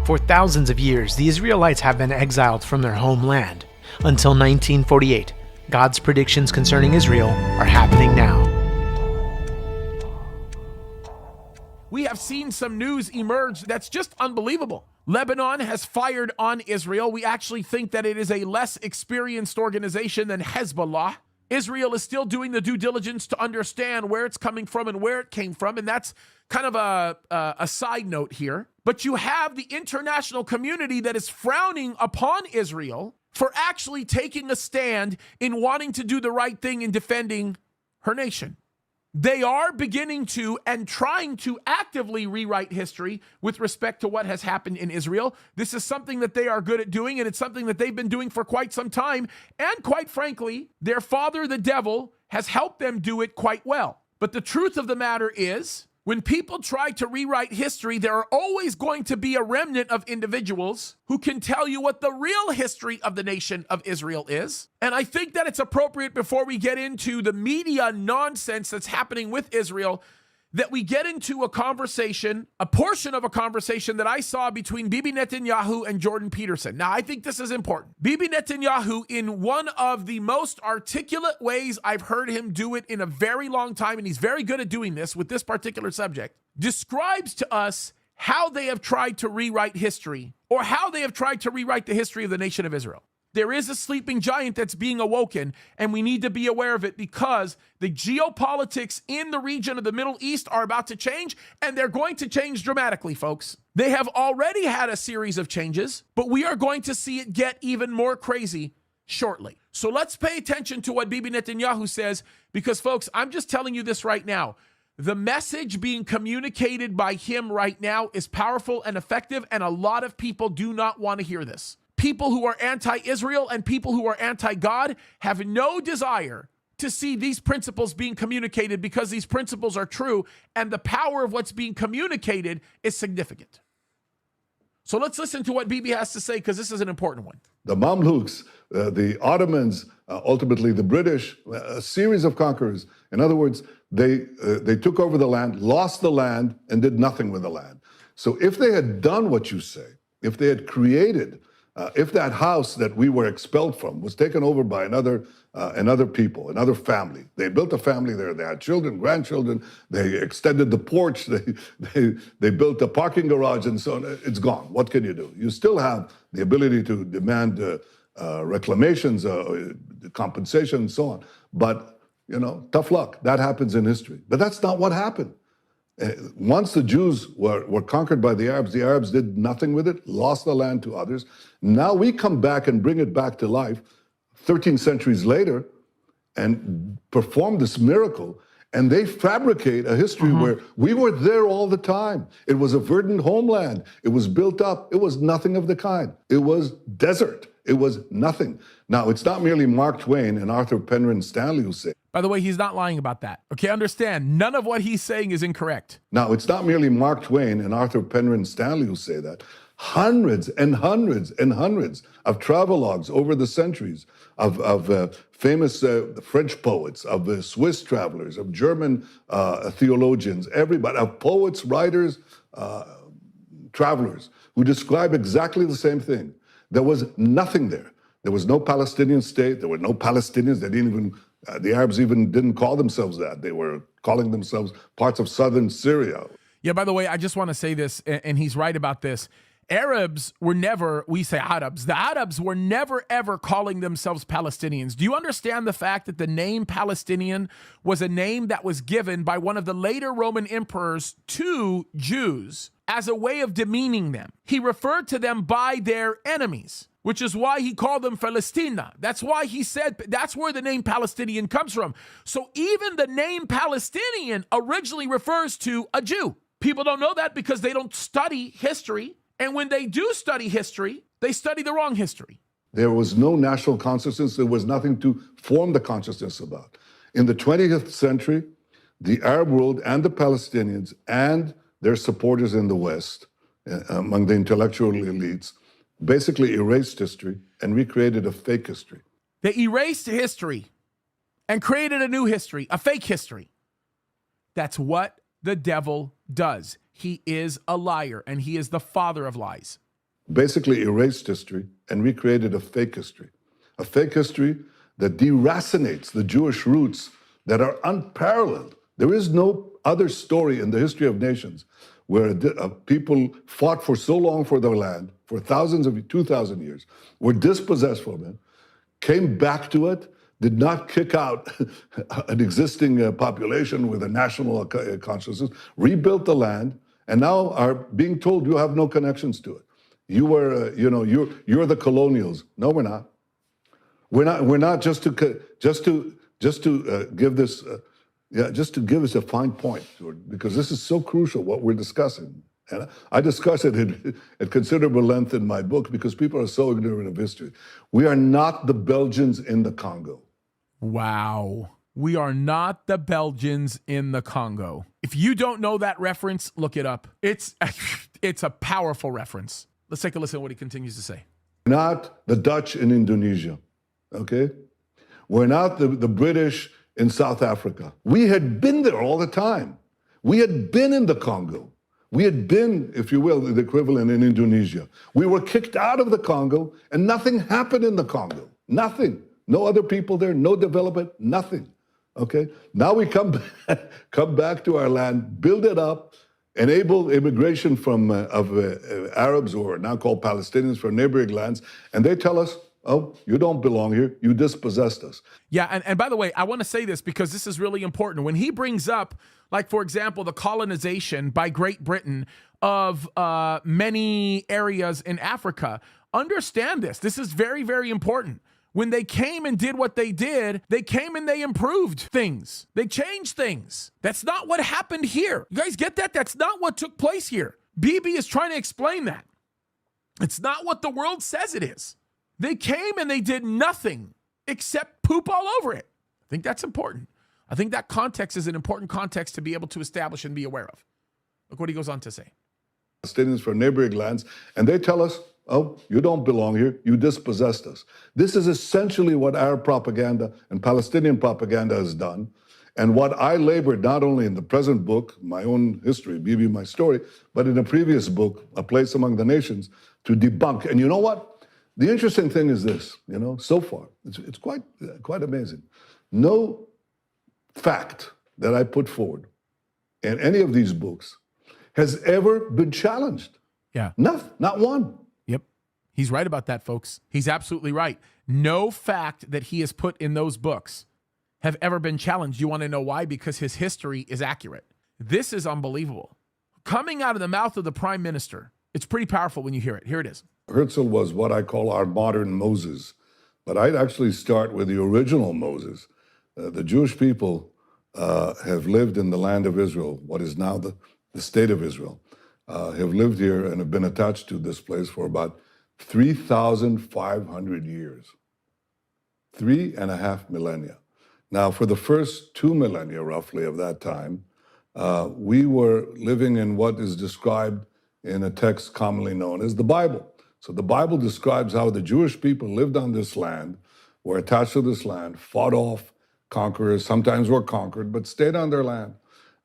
For thousands of years, the Israelites have been exiled from their homeland. Until 1948, God's predictions concerning Israel are happening now. We have seen some news emerge that's just unbelievable. Lebanon has fired on Israel. We actually think that it is a less experienced organization than Hezbollah. Israel is still doing the due diligence to understand where it's coming from and where it came from, and that's kind of a side note here. But you have the international community that is frowning upon Israel for actually taking a stand in wanting to do the right thing in defending her nation. They are beginning to and trying to actively rewrite history with respect to what has happened in Israel. This is something that they are good at doing, and it's something that they've been doing for quite some time. And quite frankly, their father, the devil, has helped them do it quite well. But the truth of the matter is, when people try to rewrite history, there are always going to be a remnant of individuals who can tell you what the real history of the nation of Israel is. And I think that it's appropriate, before we get into the media nonsense that's happening with Israel, that we get into a conversation, a portion of a conversation that I saw between Bibi Netanyahu and Jordan Peterson. Now, I think this is important. Bibi Netanyahu, in one of the most articulate ways I've heard him do it in a very long time, and he's very good at doing this with this particular subject, describes to us how they have tried to rewrite history, or how they have tried to rewrite the history of the nation of Israel. There is a sleeping giant that's being awoken, and we need to be aware of it, because the geopolitics in the region of the Middle East are about to change, and they're going to change dramatically, folks. They have already had a series of changes, but we are going to see it get even more crazy shortly. So let's pay attention to what Bibi Netanyahu says, because, folks, I'm just telling you this right now. The message being communicated by him right now is powerful and effective, and a lot of people do not want to hear this. People who are anti-Israel and people who are anti-God have no desire to see these principles being communicated, because these principles are true and the power of what's being communicated is significant. So let's listen to what Bibi has to say, because this is an important one. The Mamluks, the Ottomans, ultimately the British, a series of conquerors. In other words, they took over the land, lost the land, and did nothing with the land. So if they had done what you say, if they had created, if that house that we were expelled from was taken over by another people, another family, they built a family there, they had children, grandchildren, they extended the porch, they built a parking garage, and so on, it's gone. What can you do? You still have the ability to demand reclamations, compensation, and so on. But, tough luck. That happens in history. But that's not what happened. Once the Jews were conquered by the Arabs did nothing with it, lost the land to others. Now we come back and bring it back to life 13 centuries later and perform this miracle, and they fabricate a history where we were there all the time. It was a verdant homeland. It was built up. It was nothing of the kind. It was desert. It was nothing. Now, it's not merely Mark Twain and Arthur Penryn Stanley who say. By the way, he's not lying about that. Okay, understand, none of what he's saying is incorrect. Now, it's not merely Mark Twain and Arthur Penryn Stanley who say that. Hundreds and hundreds and hundreds of travelogues over the centuries of famous French poets, of Swiss travelers, of German theologians, everybody, of poets, writers, travelers, who describe exactly the same thing. There was nothing there. There was no Palestinian state. There were no Palestinians. They didn't even, the Arabs even didn't call themselves that. They were calling themselves parts of southern Syria. Yeah, by the way, I just want to say this, and he's right about this. Arabs were never, we say Arabs, the Arabs were never ever calling themselves Palestinians. Do you understand the fact that the name Palestinian was a name that was given by one of the later Roman emperors to Jews as a way of demeaning them? He referred to them by their enemies, which is why he called them Palestina. That's why he said, that's where the name Palestinian comes from. So even the name Palestinian originally refers to a Jew. People don't know that because they don't study history. And when they do study history, they study the wrong history. There was no national consciousness. There was nothing to form the consciousness about. In the 20th century, the Arab world and the Palestinians and their supporters in the West, among the intellectual elites, basically erased history and recreated a fake history. They erased history and created a new history, a fake history. That's what the devil does. He is a liar, and he is the father of lies. basically erased history and recreated a fake history. A fake history that deracinates the Jewish roots that are unparalleled. There is no other story in the history of nations where people fought for so long for their land, for 2,000 years, were dispossessed from it, came back to it, did not kick out an existing population with a national consciousness, rebuilt the land, and now are being told you have no connections to it. You were, you're the colonials. No, we're not. We're not just to give this, just to give us a fine point, because this is so crucial what we're discussing. And I discuss it at considerable length in my book because people are so ignorant of history. We are not the Belgians in the Congo. Wow. We are not the Belgians in the Congo. If you don't know that reference, look it up. It's a powerful reference. Let's take a listen to what he continues to say. Not the Dutch in Indonesia, okay? We're not the British in South Africa. We had been there all the time. We had been in the Congo. We had been, if you will, the equivalent in Indonesia. We were kicked out of the Congo and nothing happened in the Congo. Nothing. No other people there, no development, nothing. Okay? Now we come back to our land, build it up, enable immigration of Arabs, who are now called Palestinians, from neighboring lands, and they tell us, oh, you don't belong here. You dispossessed us. Yeah, and by the way, I want to say this because this is really important. When he brings up, like, for example, the colonization by Great Britain of many areas in Africa, understand this. This is very, very important. When they came and did what they did, they came and they improved things. They changed things. That's not what happened here. You guys get that? That's not what took place here. Bibi is trying to explain that. It's not what the world says it is. They came and they did nothing except poop all over it. I think that's important. I think that context is an important context to be able to establish and be aware of. Look what he goes on to say. Palestinians from neighboring lands, and they tell us, oh, you don't belong here. You dispossessed us. This is essentially what Arab propaganda and Palestinian propaganda has done. And what I labored not only in the present book, my own history, Bibi, my story, but in a previous book, A Place Among the Nations, to debunk. And you know what? The interesting thing is this, so far, it's quite amazing. No fact that I put forward in any of these books has ever been challenged. Yeah. Not one. Yep. He's right about that, folks. He's absolutely right. No fact that he has put in those books have ever been challenged. You want to know why? Because his history is accurate. This is unbelievable. Coming out of the mouth of the prime minister, it's pretty powerful when you hear it. Here it is. Herzl was what I call our modern Moses, but I'd actually start with the original Moses. The Jewish people have lived in the land of Israel, what is now the state of Israel, have lived here and have been attached to this place for about 3,500 years, 3.5 millennia. Now, for the first 2 millennia, roughly, of that time, we were living in what is described in a text commonly known as the Bible. So the Bible describes how the Jewish people lived on this land, were attached to this land, fought off conquerors, sometimes were conquered, but stayed on their land.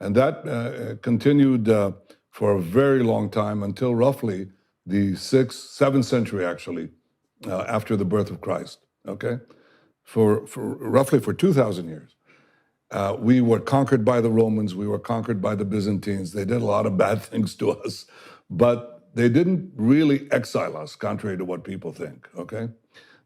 And that continued for a very long time until roughly the 7th century, actually, after the birth of Christ, okay? For roughly 2,000 years. We were conquered by the Romans, we were conquered by the Byzantines. They did a lot of bad things to us, but they didn't really exile us, contrary to what people think, okay?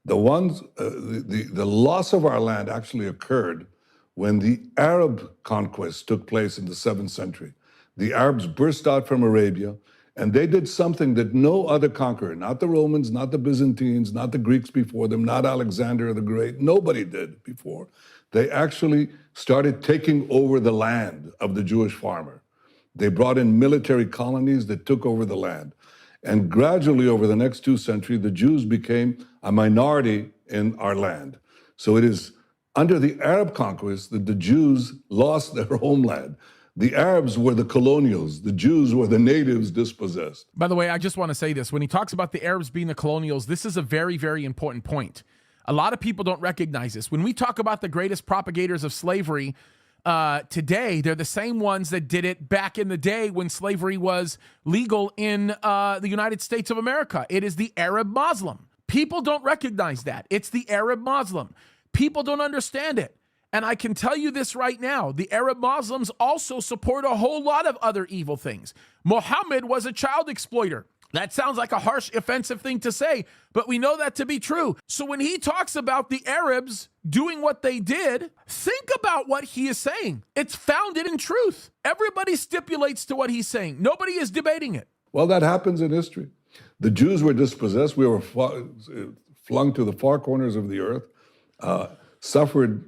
The loss of our land actually occurred when the Arab conquest took place in the 7th century. The Arabs burst out from Arabia, and they did something that no other conqueror, not the Romans, not the Byzantines, not the Greeks before them, not Alexander the Great, nobody did before. They actually started taking over the land of the Jewish farmer. They brought in military colonies that took over the land. And gradually, over the next 2 centuries, the Jews became a minority in our land. So it is under the Arab conquest that the Jews lost their homeland. The Arabs were the colonials. The Jews were the natives dispossessed. By the way, I just want to say this. When he talks about the Arabs being the colonials, this is a very, very important point. A lot of people don't recognize this. When we talk about the greatest propagators of slavery today. They're the same ones that did it back in the day when slavery was legal in the United States of America. It is the Arab Muslim. People don't recognize that. It's the Arab Muslim. People don't understand it. And I can tell you this right now, the Arab Muslims also support a whole lot of other evil things. Muhammad was a child exploiter. That sounds like a harsh, offensive thing to say, but we know that to be true. So when he talks about the Arabs doing what they did, think about what he is saying. It's founded in truth. Everybody stipulates to what he's saying. Nobody is debating it. Well, that happens in history. The Jews were dispossessed. We were flung to the far corners of the earth, suffered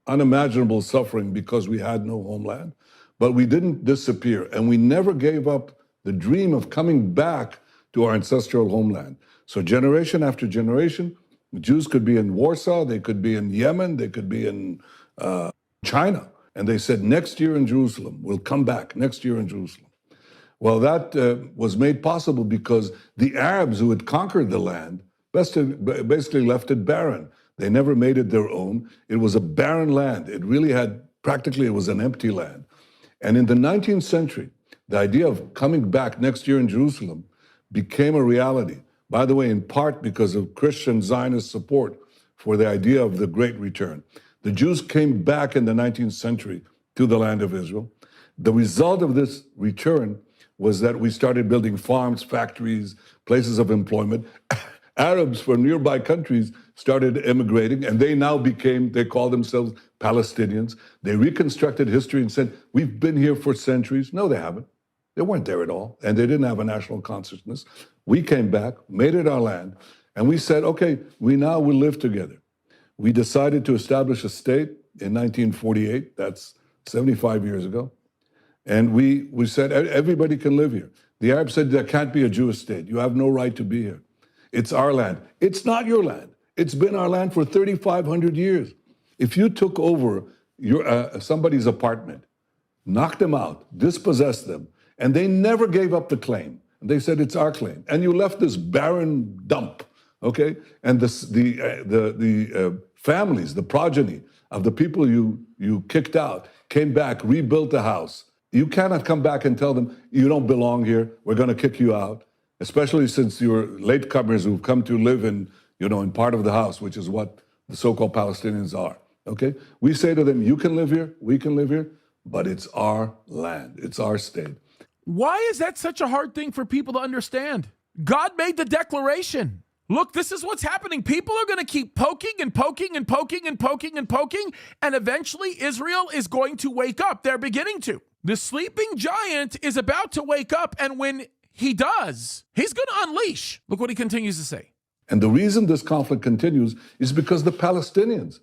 unimaginable suffering because we had no homeland. But we didn't disappear, and we never gave up the dream of coming back to our ancestral homeland. So generation after generation, the Jews could be in Warsaw, they could be in Yemen, they could be in China. And they said, next year in Jerusalem, we'll come back, next year in Jerusalem. Well, that was made possible because the Arabs who had conquered the land basically left it barren. They never made it their own. It was a barren land. It really had, practically, it was an empty land. And in the 19th century, the idea of coming back next year in Jerusalem became a reality. By the way, in part because of Christian Zionist support for the idea of the Great Return. The Jews came back in the 19th century to the land of Israel. The result of this return was that we started building farms, factories, places of employment. Arabs from nearby countries started immigrating, and they call themselves Palestinians. They reconstructed history and said, we've been here for centuries. No, they haven't. They weren't there at all, and they didn't have a national consciousness. We came back, made it our land, and we said, okay, we now will live together. We decided to establish a state in 1948, that's 75 years ago, and we said, everybody can live here. The Arabs said, there can't be a Jewish state. You have no right to be here. It's our land. It's not your land. It's been our land for 3,500 years. If you took over somebody's apartment, knocked them out, dispossessed them, and they never gave up the claim, they said it's our claim, and you left this barren dump, okay? And the families, the progeny of the people you kicked out, came back, rebuilt the house. You cannot come back and tell them, you don't belong here, we're gonna kick you out, especially since you're latecomers who've come to live in part of the house, which is what the so-called Palestinians are, okay? We say to them, you can live here, we can live here, but it's our land, it's our state. Why is that such a hard thing for people to understand? God made the declaration. Look, this is what's happening. People are going to keep poking and poking and poking and poking and poking, and eventually Israel is going to wake up. They're beginning to. The sleeping giant is about to wake up, and when he does, he's going to unleash. Look what he continues to say. And the reason this conflict continues is because the Palestinians,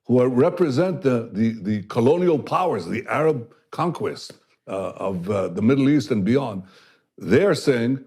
who represent the colonial powers, the Arab conquest of the Middle East and beyond, they're saying,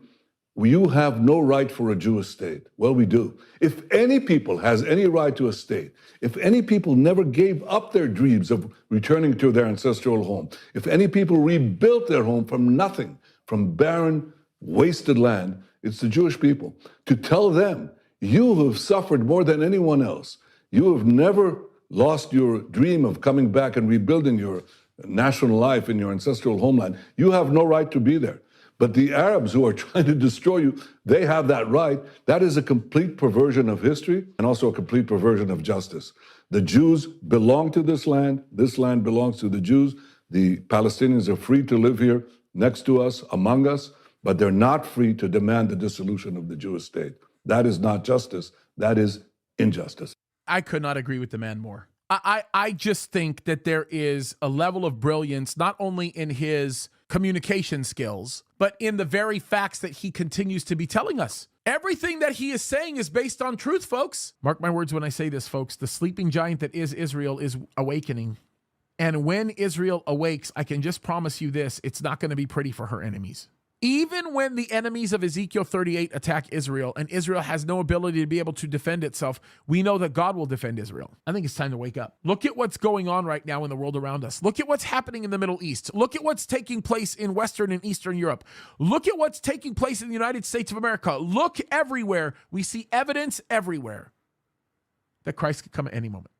you have no right for a Jewish state. Well, we do. If any people has any right to a state, if any people never gave up their dreams of returning to their ancestral home, if any people rebuilt their home from nothing, from barren, wasted land, it's the Jewish people. To tell them, you have suffered more than anyone else. You have never lost your dream of coming back and rebuilding your national life in your ancestral homeland. You have no right to be there. But the Arabs who are trying to destroy you, they have that right. That is a complete perversion of history and also a complete perversion of justice. The Jews belong to this land belongs to the Jews. The Palestinians are free to live here next to us, among us, but they're not free to demand the dissolution of the Jewish state. That is not justice, that is injustice. I could not agree with the man more. I just think that there is a level of brilliance, not only in his communication skills, but in the very facts that he continues to be telling us. Everything that he is saying is based on truth, folks. Mark my words when I say this, folks. The sleeping giant that is Israel is awakening. And when Israel awakes, I can just promise you this, it's not going to be pretty for her enemies. Even when the enemies of Ezekiel 38 attack Israel and Israel has no ability to be able to defend itself, we know that God will defend Israel. I think it's time to wake up. Look at what's going on right now in the world around us. Look at what's happening in the Middle East. Look at what's taking place in Western and Eastern Europe. Look at what's taking place in the United States of America. Look everywhere. We see evidence everywhere that Christ could come at any moment.